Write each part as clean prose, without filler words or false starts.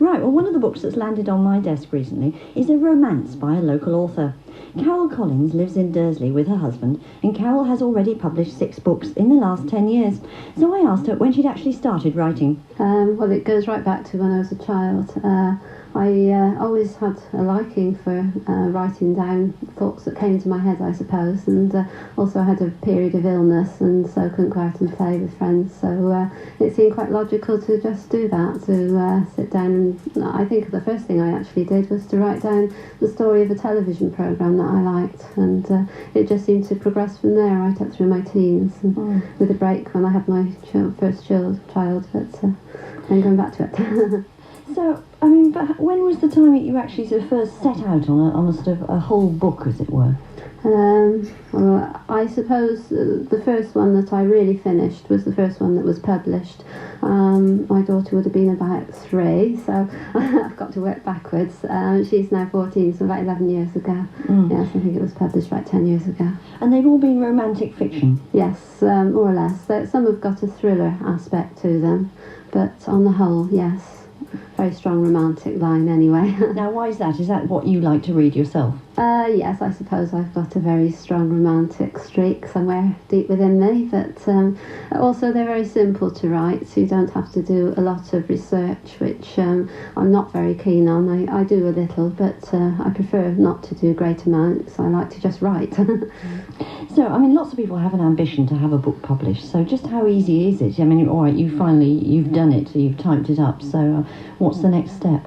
Right, well, one of the books that's landed on my desk recently is a romance by a local author. Carol Collins lives in Dursley with her husband, and Carol has already published 6 books in the last 10 years. So I asked her when she'd actually started writing. Well, it goes right back to when I was a child. I always had a liking for writing down thoughts that came to my head, I suppose, and also had a period of illness, and so couldn't go out and play with friends. So it seemed quite logical to just do that, to sit down, and I think the first thing I actually did was to write down the story of a television programme that I liked, and it just seemed to progress from there right up through my teens, and with a break when I had my first child, but then going back to it. So, I mean, but when was the time that you actually sort of first set out on a sort of a whole book, as it were? Well, I suppose the first one that I really finished was the first one that was published. My daughter would have been about 3, so I've got to work backwards. She's now 14, so about 11 years ago. Yes, I think it was published about 10 years ago. And they've all been romantic fiction? Yes, more or less. Some have got a thriller aspect to them, but on the whole, yes. Very strong romantic line anyway. Now, why is that? Is that what you like to read yourself? Yes, I suppose I've got a very strong romantic streak somewhere deep within me, but also they're very simple to write, so you don't have to do a lot of research, which I'm not very keen on. I do a little, but I prefer not to do great amounts. I like to just write. So, I mean, lots of people have an ambition to have a book published, so just how easy is it? I mean, all right, you've done it, you've typed it up, so what's the next step?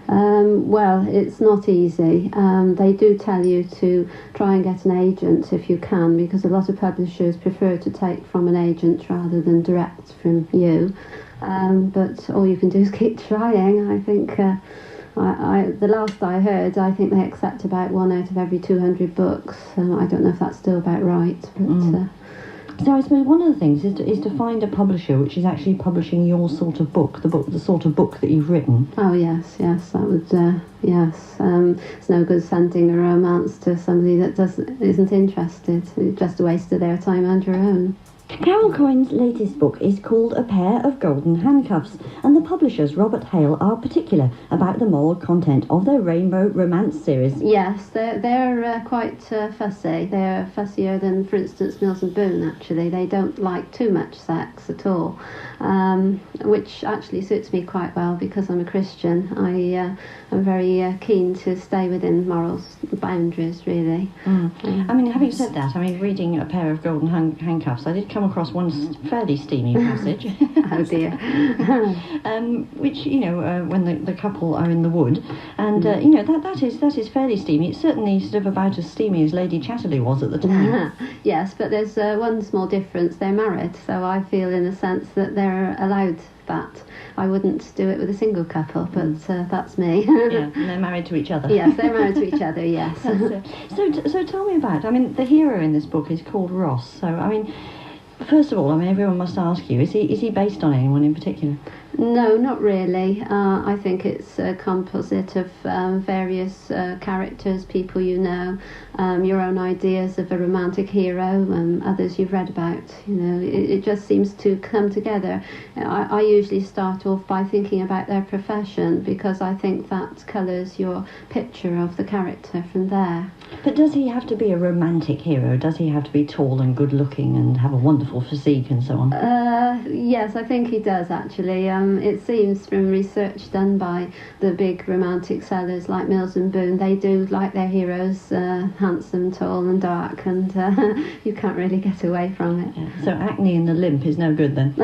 Well, it's not easy. They do tell you to try and get an agent if you can, because a lot of publishers prefer to take from an agent rather than direct from you. But all you can do is keep trying. I think the last I heard, I think they accept about 1 out of every 200 books. I don't know if that's still about right, but... So I suppose one of the things is to find a publisher which is actually publishing your sort of book, the sort of book that you've written. Oh yes, that would, yes. It's no good sending a romance to somebody that isn't interested. It's just a waste of their time and your own. Carol Collins' latest book is called A Pair of Golden Handcuffs, and the publishers, Robert Hale, are particular about the moral content of their Rainbow Romance series. Yes, they're quite fussy. They're fussier than, for instance, Mills and Boon, actually. They don't like too much sex at all, which actually suits me quite well because I'm a Christian. I'm very keen to stay within moral boundaries, really. I mean, having said that, I mean, reading A Pair of Golden Handcuffs, I did come across one fairly steamy passage. Oh dear. Which, when the couple are in the wood, and that is fairly steamy. It's certainly sort of about as steamy as Lady Chatterley was at the time. Yes, but there's one small difference. They're married, so I feel in a sense that they're allowed that. I wouldn't do it with a single couple, but that's me. Yeah, and they're married to each other. Yes, they're married to each other, yes. So tell me about, I mean, the hero in this book is called Ross, so, I mean, first of all, I mean, everyone must ask you, is he based on anyone in particular? No, not really. I think it's a composite of various characters, people you know, your own ideas of a romantic hero, and others you've read about. It just seems to come together. I usually start off by thinking about their profession, because I think that colours your picture of the character from there. But does he have to be a romantic hero? Does he have to be tall and good looking and have a wonderful physique and so on? Yes, I think he does, actually. It seems from research done by the big romantic sellers like Mills and Boon, they do like their heroes handsome, tall and dark, and you can't really get away from it. Yeah. So acne in the limp is no good then?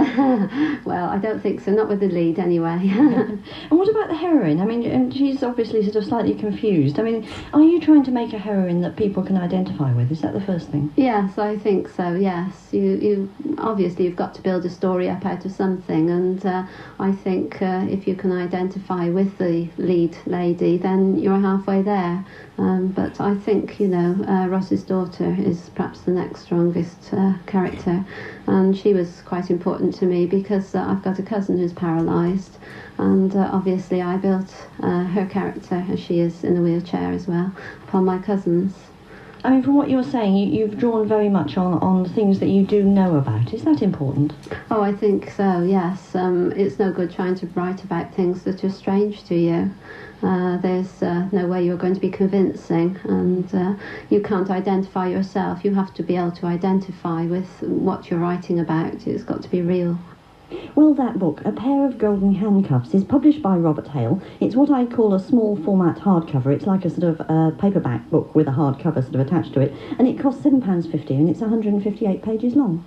Well, I don't think so, not with the lead anyway. And what about the heroine? I mean, she's obviously sort of slightly confused. I mean, are you trying to make a heroine that people can identify with? Is that the first thing? Yes, I think so, yes. You obviously you've got to build a story up out of something, and I think if you can identify with the lead lady, then you're halfway there. But I think, Ross's daughter is perhaps the next strongest character, and she was quite important to me because I've got a cousin who's paralysed, and obviously I built her character, as she is in a wheelchair as well, upon my cousin's. I mean, from what you're saying, you've drawn very much on things that you do know about. Is that important? Oh, I think so, yes. It's no good trying to write about things that are strange to you. There's no way you're going to be convincing, and you can't identify yourself. You have to be able to identify with what you're writing about. It's got to be real. Well, that book, A Pair of Golden Handcuffs, is published by Robert Hale. It's what I call a small format hardcover. It's like a sort of paperback book with a hardcover sort of attached to it, and it costs £7.50, and it's 158 pages long.